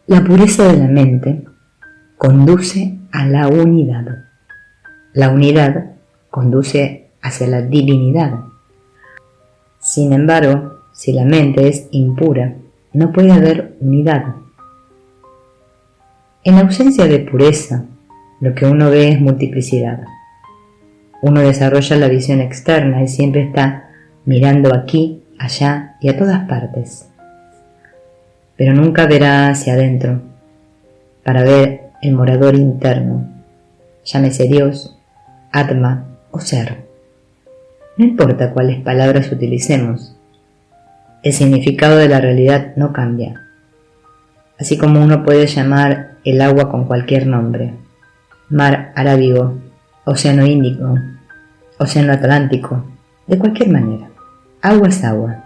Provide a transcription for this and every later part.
La pureza de la mente conduce a la unidad. La unidad conduce hacia la divinidad. Sin embargo, si la mente es impura, no puede haber unidad. En ausencia de pureza, lo que uno ve es multiplicidad. Uno desarrolla la visión externa y siempre está mirando aquí, allá y a todas partes. Pero nunca verá hacia adentro para ver el morador interno, llámese Dios, Atma o Ser. No importa cuáles palabras utilicemos, el significado de la realidad no cambia. Así como uno puede llamar el agua con cualquier nombre: mar Arábigo, océano Índico, océano Atlántico, de cualquier manera. Agua es agua.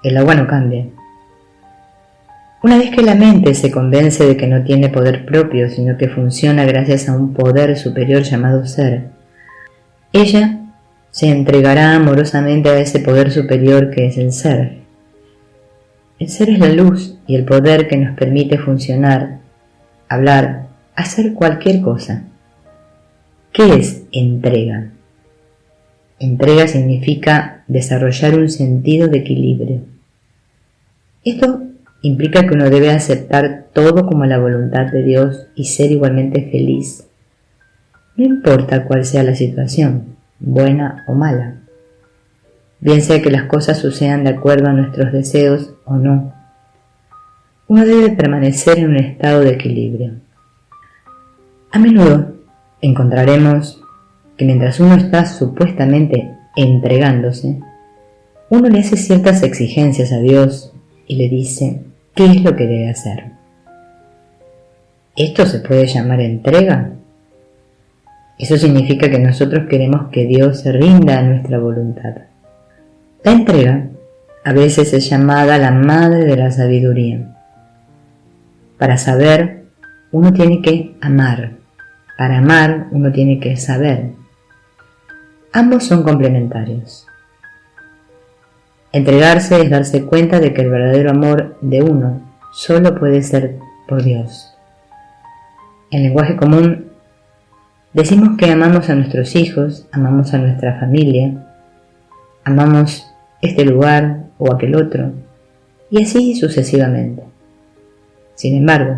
El agua no cambia. Una vez que la mente se convence de que no tiene poder propio, sino que funciona gracias a un poder superior llamado Ser, ella se entregará amorosamente a ese poder superior que es el Ser. El Ser es la luz y el poder que nos permite funcionar, hablar, hacer cualquier cosa. ¿Qué es entrega? Entrega significa desarrollar un sentido de equilibrio. Esto implica que uno debe aceptar todo como la voluntad de Dios y ser igualmente feliz, no importa cuál sea la situación, buena o mala, bien sea que las cosas sucedan de acuerdo a nuestros deseos o no. Uno debe permanecer en un estado de equilibrio. A menudo encontraremos que mientras uno está supuestamente entregándose, uno le hace ciertas exigencias a Dios y le dice qué es lo que debe hacer. ¿Esto se puede llamar entrega? Eso significa que nosotros queremos que Dios se rinda a nuestra voluntad. La entrega a veces es llamada la madre de la sabiduría. Para saber, uno tiene que amar. Para amar, uno tiene que saber. Ambos son complementarios. Entregarse es darse cuenta de que el verdadero amor de uno solo puede ser por Dios. En lenguaje común, decimos que amamos a nuestros hijos, amamos a nuestra familia, amamos este lugar o aquel otro, y así sucesivamente. Sin embargo,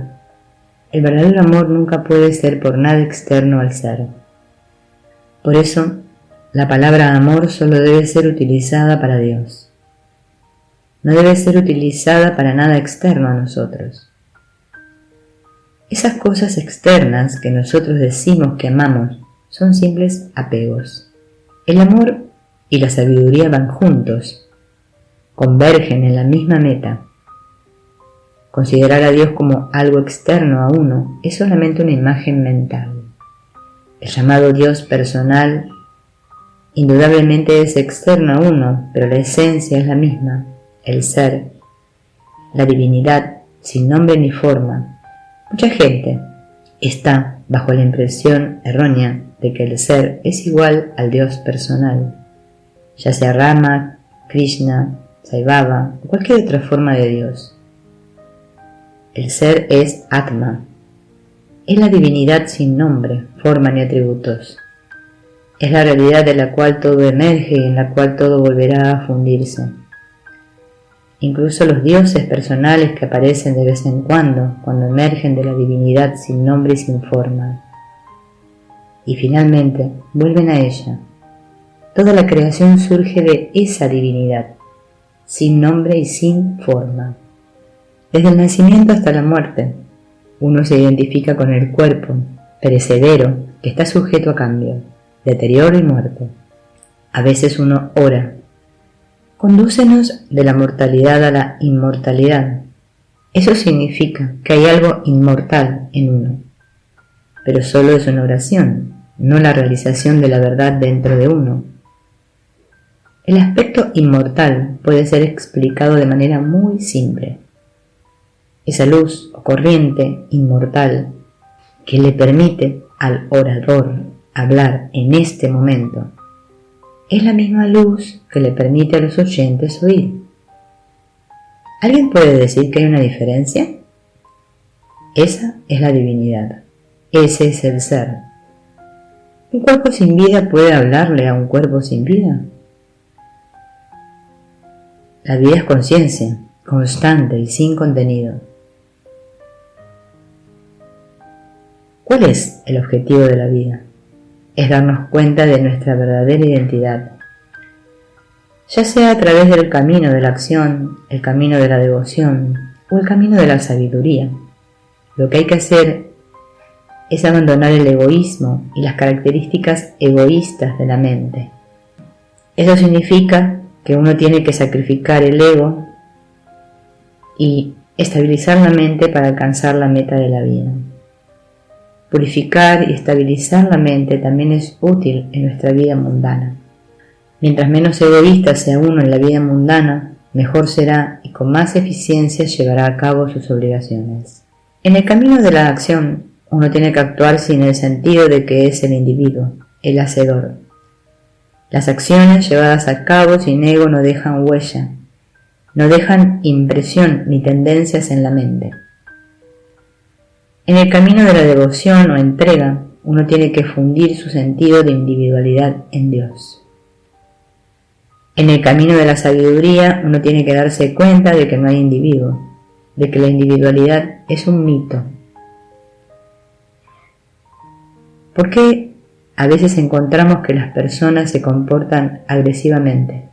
el verdadero amor nunca puede ser por nada externo al ser. Por eso, la palabra amor solo debe ser utilizada para Dios. No debe ser utilizada para nada externo a nosotros. Esas cosas externas que nosotros decimos que amamos son simples apegos. El amor y la sabiduría van juntos, convergen en la misma meta. Considerar a Dios como algo externo a uno es solamente una imagen mental. El llamado Dios personal indudablemente es externo a uno, pero la esencia es la misma, el ser, la divinidad sin nombre ni forma. Mucha gente está bajo la impresión errónea de que el ser es igual al Dios personal, ya sea Rama, Krishna, Sai Baba o cualquier otra forma de Dios. El ser es Atma, es la divinidad sin nombre, forma ni atributos. Es la realidad de la cual todo emerge y en la cual todo volverá a fundirse. Incluso los dioses personales que aparecen de vez en cuando emergen de la divinidad sin nombre y sin forma. Y finalmente vuelven a ella. Toda la creación surge de esa divinidad, sin nombre y sin forma. Desde el nacimiento hasta la muerte, uno se identifica con el cuerpo, perecedero, que está sujeto a cambio, deterioro y muerte. A veces uno ora: condúcenos de la mortalidad a la inmortalidad. Eso significa que hay algo inmortal en uno, pero solo es una oración, no la realización de la verdad dentro de uno. El aspecto inmortal puede ser explicado de manera muy simple. Esa luz o corriente inmortal que le permite al orador hablar en este momento es la misma luz que le permite a los oyentes oír. ¿Alguien puede decir que hay una diferencia? Esa es la divinidad. Ese es el ser. ¿Un cuerpo sin vida puede hablarle a un cuerpo sin vida? La vida es conciencia, constante y sin contenido. ¿Cuál es el objetivo de la vida? Es darnos cuenta de nuestra verdadera identidad, ya sea a través del camino de la acción, el camino de la devoción o el camino de la sabiduría. Lo que hay que hacer es abandonar el egoísmo y las características egoístas de la mente. Eso significa que uno tiene que sacrificar el ego y estabilizar la mente para alcanzar la meta de la vida. Purificar y estabilizar la mente también es útil en nuestra vida mundana. Mientras menos egoísta sea uno en la vida mundana, mejor será y con más eficiencia llevará a cabo sus obligaciones. En el camino de la acción, uno tiene que actuar sin el sentido de que es el individuo, el hacedor. Las acciones llevadas a cabo sin ego no dejan huella, no dejan impresión ni tendencias en la mente. En el camino de la devoción o entrega, uno tiene que fundir su sentido de individualidad en Dios. En el camino de la sabiduría, uno tiene que darse cuenta de que no hay individuo, de que la individualidad es un mito. ¿Por qué a veces encontramos que las personas se comportan agresivamente?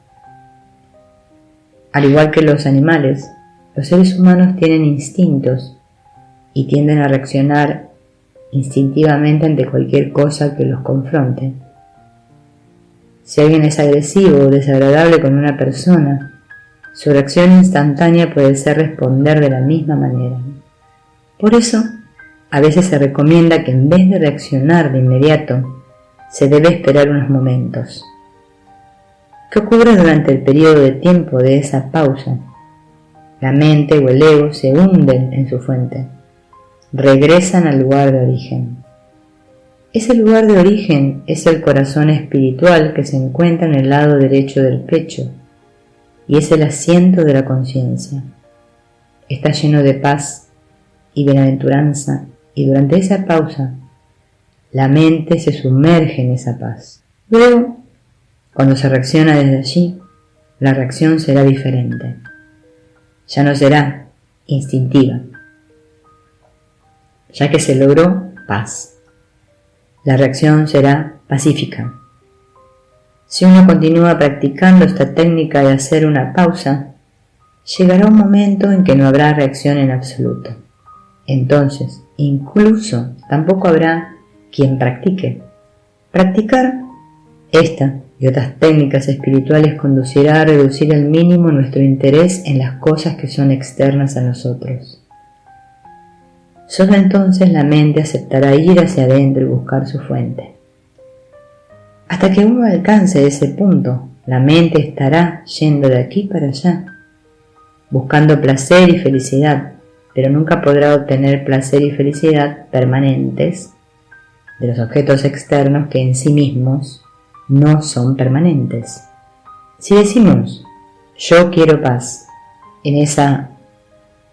Al igual que los animales, los seres humanos tienen instintos y tienden a reaccionar instintivamente ante cualquier cosa que los confronte. Si alguien es agresivo o desagradable con una persona, su reacción instantánea puede ser responder de la misma manera. Por eso, a veces se recomienda que en vez de reaccionar de inmediato, se debe esperar unos momentos. ¿Qué ocurre durante el periodo de tiempo de esa pausa? La mente o el ego se hunden en su fuente. Regresan al lugar de origen. Ese lugar de origen es el corazón espiritual que se encuentra en el lado derecho del pecho y es el asiento de la conciencia. Está lleno de paz y bienaventuranza y durante esa pausa la mente se sumerge en esa paz. Luego, cuando se reacciona desde allí, la reacción será diferente. Ya no será instintiva, ya que se logró paz. La reacción será pacífica. Si uno continúa practicando esta técnica de hacer una pausa, llegará un momento en que no habrá reacción en absoluto. Entonces, incluso tampoco habrá quien practique. Practicar esta y otras técnicas espirituales conducirá a reducir al mínimo nuestro interés en las cosas que son externas a nosotros. Solo entonces la mente aceptará ir hacia adentro y buscar su fuente. Hasta que uno alcance ese punto, la mente estará yendo de aquí para allá, buscando placer y felicidad, pero nunca podrá obtener placer y felicidad permanentes de los objetos externos que en sí mismos no son permanentes. Si decimos, yo quiero paz, en esa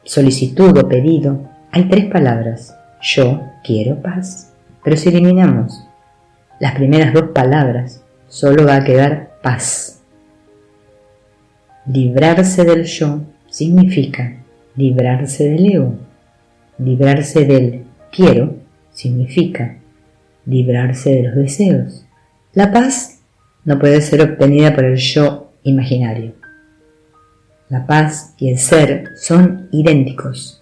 solicitud o pedido hay 3 palabras, yo quiero paz. Pero si eliminamos las primeras 2 palabras, solo va a quedar paz. Librarse del yo significa librarse del ego. Librarse del quiero significa librarse de los deseos. La paz no puede ser obtenida por el yo imaginario. La paz y el ser son idénticos.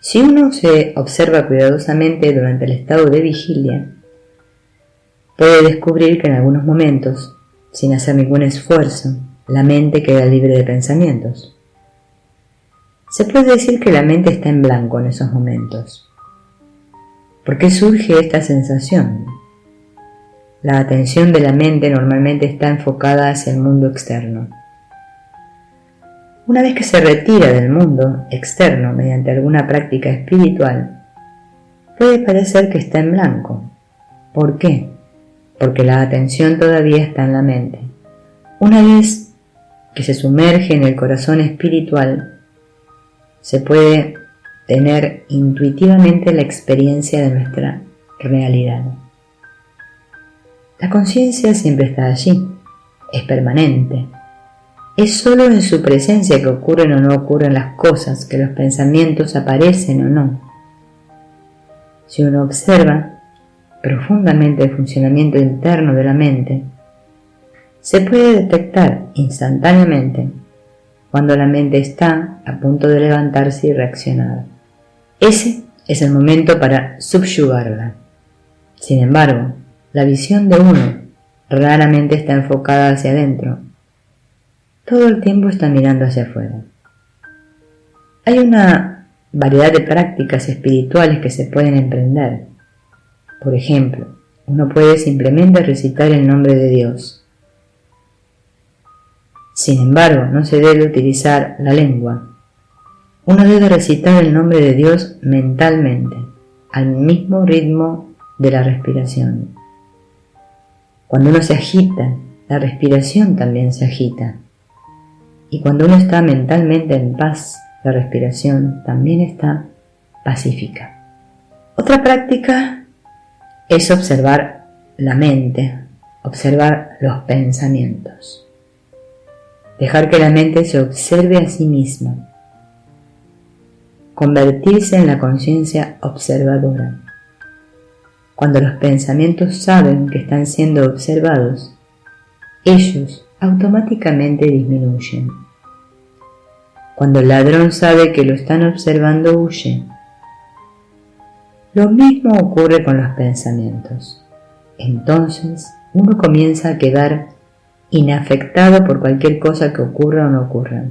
Si uno se observa cuidadosamente durante el estado de vigilia, puede descubrir que en algunos momentos, sin hacer ningún esfuerzo, la mente queda libre de pensamientos. Se puede decir que la mente está en blanco en esos momentos. ¿Por qué surge esta sensación? La atención de la mente normalmente está enfocada hacia el mundo externo. Una vez que se retira del mundo externo mediante alguna práctica espiritual, puede parecer que está en blanco. ¿Por qué? Porque la atención todavía está en la mente. Una vez que se sumerge en el corazón espiritual, se puede tener intuitivamente la experiencia de nuestra realidad. La conciencia siempre está allí, es permanente. Es solo en su presencia que ocurren o no ocurren las cosas, que los pensamientos aparecen o no. Si uno observa profundamente el funcionamiento interno de la mente, se puede detectar instantáneamente cuando la mente está a punto de levantarse y reaccionar. Ese es el momento para subyugarla. Sin embargo, la visión de uno raramente está enfocada hacia adentro. Todo el tiempo está mirando hacia afuera. Hay una variedad de prácticas espirituales que se pueden emprender. Por ejemplo, uno puede simplemente recitar el nombre de Dios. Sin embargo, no se debe utilizar la lengua. Uno debe recitar el nombre de Dios mentalmente, al mismo ritmo de la respiración. Cuando uno se agita, la respiración también se agita. Y cuando uno está mentalmente en paz, la respiración también está pacífica. Otra práctica es observar la mente, observar los pensamientos. Dejar que la mente se observe a sí misma. Convertirse en la conciencia observadora. Cuando los pensamientos saben que están siendo observados, ellos automáticamente disminuyen. Cuando el ladrón sabe que lo están observando, huye. Lo mismo ocurre con los pensamientos. Entonces, uno comienza a quedar inafectado por cualquier cosa que ocurra o no ocurra.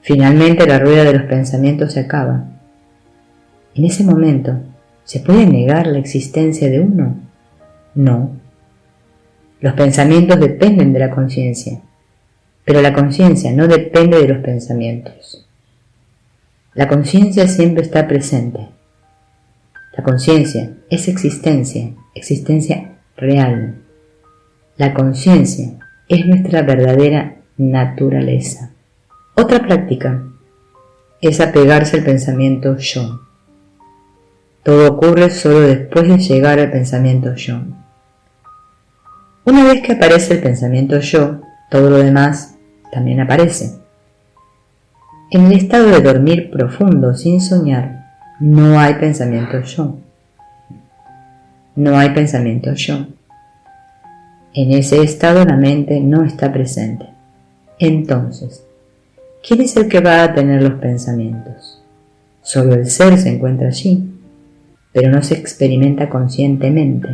Finalmente, la rueda de los pensamientos se acaba. En ese momento, ¿se puede negar la existencia de uno? No. Los pensamientos dependen de la conciencia, pero la conciencia no depende de los pensamientos. La conciencia siempre está presente. La conciencia es existencia, existencia real. La conciencia es nuestra verdadera naturaleza. Otra práctica es apegarse al pensamiento yo. Todo ocurre solo después de llegar al pensamiento yo. Una vez que aparece el pensamiento yo, todo lo demás también aparece. En el estado de dormir profundo sin soñar, no hay pensamiento yo. No hay pensamiento yo. En ese estado la mente no está presente. Entonces, ¿quién es el que va a tener los pensamientos? Solo el ser se encuentra allí, pero no se experimenta conscientemente.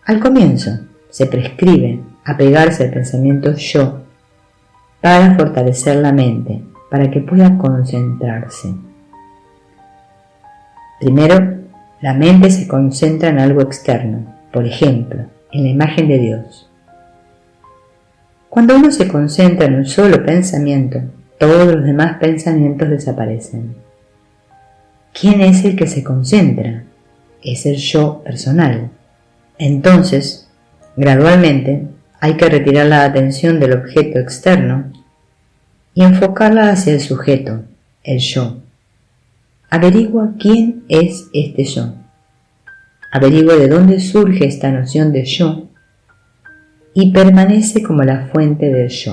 Al comienzo, se prescribe apegarse al pensamiento yo para fortalecer la mente, para que pueda concentrarse. Primero, la mente se concentra en algo externo, por ejemplo, en la imagen de Dios. Cuando uno se concentra en un solo pensamiento, todos los demás pensamientos desaparecen. ¿Quién es el que se concentra? Es el yo personal. Entonces, gradualmente, hay que retirar la atención del objeto externo y enfocarla hacia el sujeto, el yo. Averigua quién es este yo. Averigua de dónde surge esta noción de yo y permanece como la fuente del yo.